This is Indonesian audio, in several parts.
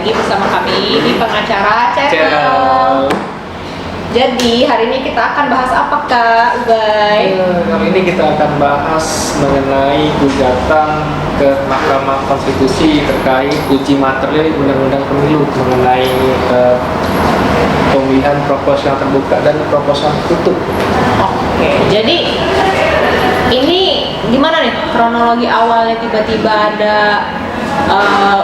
lagi bersama kami di Pengacara Channel. Channel. Jadi hari ini kita akan bahas apa Kak Ubay? Kali ini kita akan bahas mengenai gugatan ke Mahkamah Konstitusi terkait uji materi Undang-Undang Pemilu mengenai pemilihan proporsional terbuka dan proporsional tertutup. Oke, jadi ini gimana nih kronologi awalnya tiba-tiba ada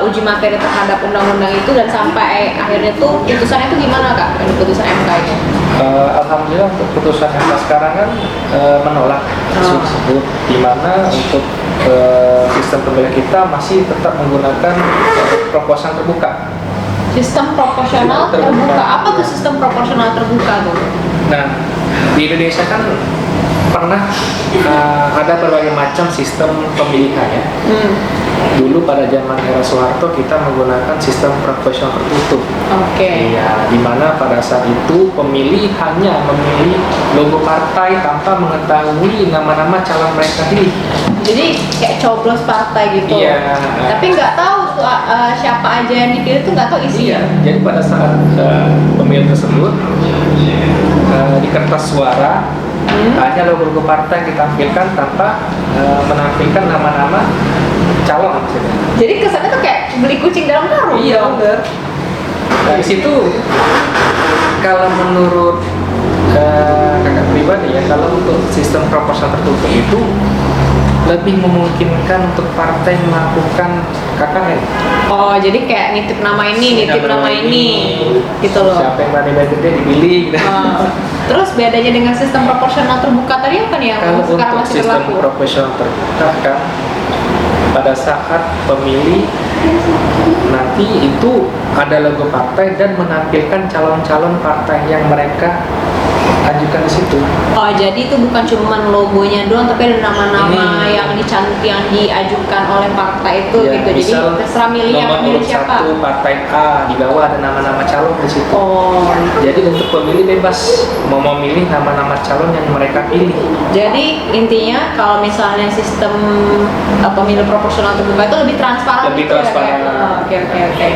uji materi terhadap undang-undang itu dan sampai akhirnya tuh putusannya tuh gimana Kak? Putusan MK itu? Alhamdulillah untuk putusan MK sekarang kan menolak isu tersebut, di mana untuk sistem pemilihan kita masih tetap menggunakan proporsional terbuka. Sistem proporsional terbuka. Apa tuh sistem proporsional terbuka tuh? Nah, di Indonesia kan pernah ada berbagai macam sistem pemilihan ya. Dulu pada zaman era Soeharto kita menggunakan sistem proporsional tertutup. Oke. Iya, di mana pada saat itu pemilih hanya memilih logo partai tanpa mengetahui nama-nama calon mereka pilih. Jadi kayak coblos partai gitu. Iya. Tapi nggak tahu tuh siapa aja yang dipilih tuh nggak tahu isinya. Iya, jadi pada saat pemilihan tersebut di kertas suara hanya logo-logo partai yang ditampilkan tanpa menampilkan nama-nama calon maksudnya. Jadi kesannya tuh kayak beli kucing dalam karung. Iya, benar. Dari situ kalau menurut kakak pribadi ya, kalau untuk sistem proporsional tertutup itu lebih memungkinkan untuk partai melakukan KKN. Oh, jadi kayak nitip nama ini, nitip nama ini, gitu loh. Siapa yang berada gede dipilih. Gitu. Terus bedanya dengan sistem proporsional terbuka tadi apa nih yang Kalau sekarang untuk masih sistem berlaku? proporsional terbuka kan pada saat pemilih nanti itu ada logo partai dan menampilkan calon-calon partai yang mereka ajukan di situ. Oh, jadi itu bukan cuma logonya doang, tapi ada nama-nama yang diajukan oleh partai itu Ya, gitu. Jadi terserah milih yang nomor milih urut siapa. 1 partai A, di bawah ada nama-nama calon di situ. Oh, Jadi untuk pemilih bebas mau memilih nama-nama calon yang mereka pilih. jadi intinya kalau misalnya sistem pemilu proporsional terbuka itu lebih transparan. Lebih gitu transparan. Ya, kayak? Oh, oke.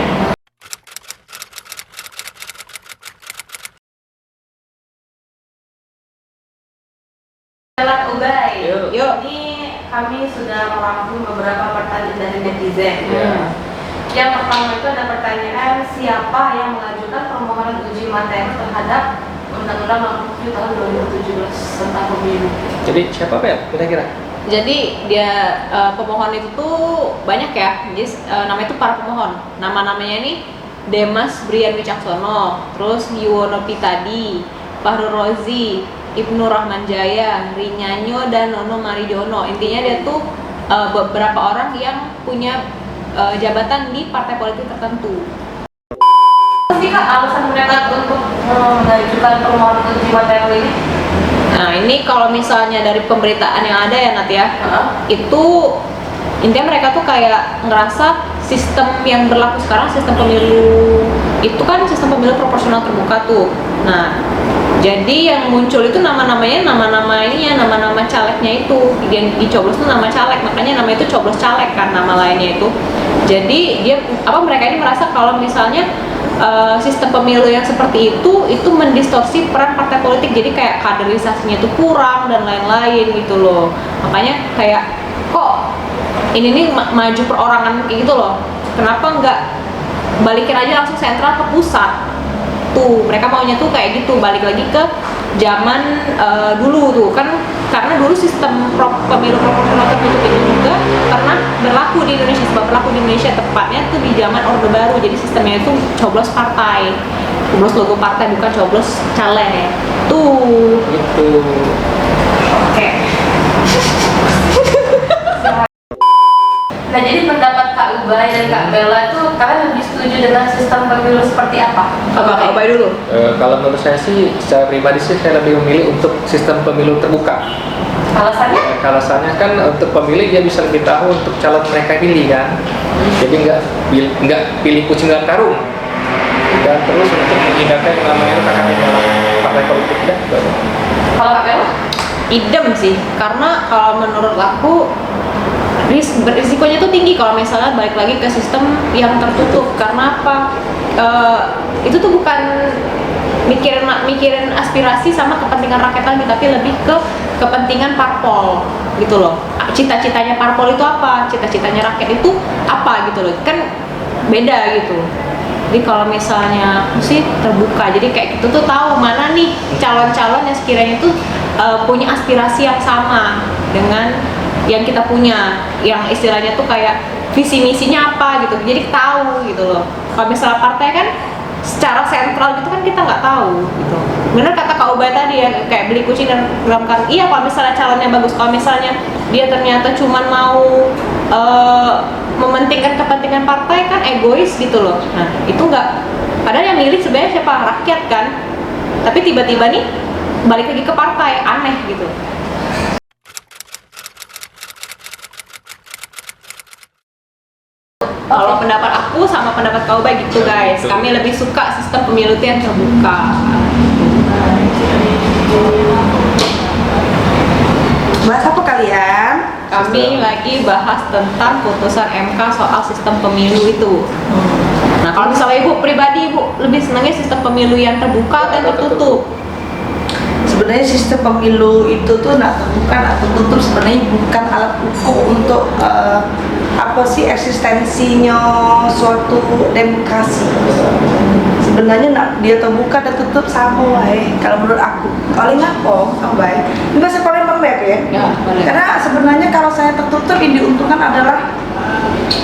Jalan Ubay. Yuk. Ini kami sudah merangkum beberapa pertanyaan dari netizen. Ya. Yang pertama itu ada pertanyaan, siapa yang mengajukan permohonan uji materi terhadap Undang-Undang Nomor 7 Tahun 2017 tentang pemilu. Jadi siapa ya kira-kira? Jadi dia pemohon itu tuh banyak ya. Jadi namanya itu para pemohon. Nama-namanya ini Demas Brian Wicaksono, terus Yuwono Pitadi, Fahrul Rozi, Ibnu Rahman Jaya, Rinyanyo, dan Nono Marijono. Intinya dia tuh beberapa orang yang punya jabatan di partai politik tertentu. Apa sih Kak alasan mereka untuk mengajukan permohonan uji materi ini? Nah ini kalau misalnya dari pemberitaan yang ada ya Nat ya, itu intinya mereka tuh kayak ngerasa sistem yang berlaku sekarang, sistem pemilu itu kan sistem pemilu proporsional terbuka tuh. Nah jadi yang muncul itu nama-namanya nama-nama calegnya itu yang dicoblos tuh nama caleg, makanya namanya itu coblos caleg kan nama lainnya itu. Jadi mereka ini merasa kalau misalnya sistem pemilu yang seperti itu mendistorsi peran partai politik, jadi kayak kaderisasinya itu kurang dan lain-lain gitu loh. Makanya kayak kok ini nih maju perorangan kayak gitu loh, kenapa nggak balikin aja langsung sentral ke pusat tuh. Mereka maunya tuh kayak gitu, balik lagi ke zaman dulu tuh kan, karena dulu sistem pemilu proporsional tertutup itu juga pernah berlaku di Indonesia, tepatnya tuh di zaman Orde Baru. Jadi sistemnya itu coblos partai, coblos logo partai, bukan coblos caleg tuh Itu. oke. Nah, jadi pendapat Kak Ubay dan Kak Bella tuh kalian lebih setuju dengan sistem pemilu seperti apa? Coba Kak Ubay dulu. Kalau menurut saya sih, secara pribadi sih saya lebih memilih untuk sistem pemilu terbuka. Alasannya? Alasannya kan untuk pemilih dia bisa lebih tahu untuk calon mereka pilih kan. Jadi nggak pilih kucing dalam karung. Dan terus untuk menghindarkan yang namanya KKN dalam partai politik ya. Kalau Kak Bella? idem sih, karena kalau menurut aku berisikonya tuh tinggi kalau misalnya balik lagi ke sistem yang tertutup. Karena apa? Itu tuh bukan mikirin aspirasi sama kepentingan rakyat lagi, tapi lebih ke kepentingan parpol gitu loh. Cita-citanya parpol itu apa? Cita-citanya rakyat itu apa gitu loh. Kan beda gitu. Jadi kalau misalnya aku sih terbuka, jadi kayak gitu tuh tahu mana nih calon-calon yang sekiranya tuh punya aspirasi yang sama dengan yang kita punya, yang istilahnya tuh kayak visi misinya apa gitu, jadi tahu gitu loh. Kalau misalnya partai kan secara sentral gitu kan kita nggak tahu gitu. Bener kata Kak Ubay tadi ya, kayak beli kucing dan geram kambing. Iya, kalau misalnya calonnya bagus, kalau misalnya dia ternyata cuman mau mementingkan kepentingan partai kan egois gitu loh. Nah itu nggak, padahal yang milih sebenarnya siapa? Rakyat kan. Tapi tiba-tiba nih balik lagi ke partai, aneh gitu. Kalau pendapat aku sama pendapat kau baik gitu guys, kami lebih suka sistem pemilu itu yang terbuka. Bahas apa kalian? Kami lagi bahas tentang putusan MK soal sistem pemilu itu. Nah kalau misalnya ibu pribadi, ibu lebih senangnya sistem pemilu yang terbuka atau tertutup? Sebenarnya sistem pemilu itu tuh nak terbuka atau tertutup sebenarnya bukan alat ukur untuk apa sih eksistensinya suatu demokrasi. Sebenarnya nak dia terbuka dan tutup sama baik kalau menurut aku. Paling apa sama baik. Ini bahasa paling lembek ya. Ya, boleh. Karena sebenarnya kalau saya tertutup yang diuntungkan adalah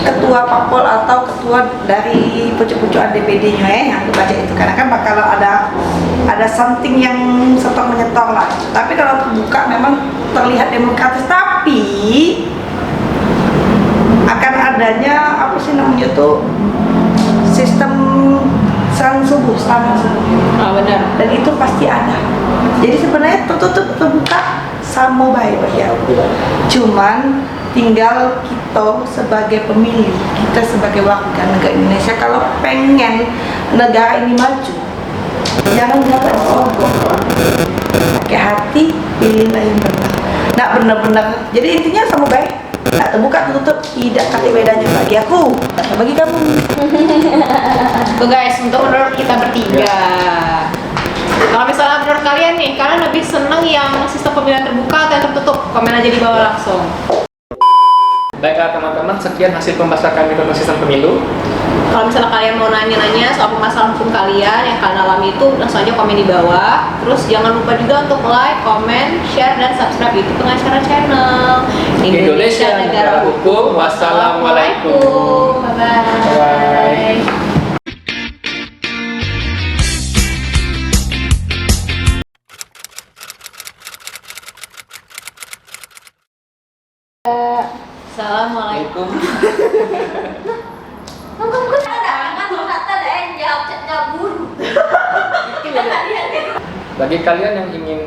ketua parpol atau ketua dari pucuk-pucukan DPD-nya yang aku baca itu, karena kan bakal ada something yang setong menyetong lah. Tapi kalau terbuka memang terlihat demokratis, tapi akan adanya apa sih namanya tuh sistem selang subuh. Benar. Dan itu pasti ada. Jadi sebenarnya tertutup terbuka sama baik bagi aku. Cuman tinggal kita sebagai pemilih, kita sebagai warga negara Indonesia, kalau pengen negara ini maju, jangan disogok, pakai hati, pilihlah yang benar. Nak benar-benar. Jadi intinya sama baik. Nak terbuka tertutup tidak ada bedanya bagi aku, bagi kamu. Tuh guys, untuk menurut kita bertiga. Kalau misalnya menurut kalian nih, kalian lebih seneng yang sistem pemilihan terbuka atau yang tertutup? Komen aja di bawah langsung. Baiklah teman-teman, sekian hasil pembahasan kami tentang sistem pemilu. Kalau misalnya kalian mau nanya-nanya soal permasalahan hukum kalian yang kalian alami itu, langsung aja komen di bawah. Terus jangan lupa juga untuk like, comment, share, dan subscribe YouTube Pengacara Channel. Indonesia Negara Hukum. Wassalamualaikum. Bye-bye. Assalamualaikum. Bagi kalian yang ingin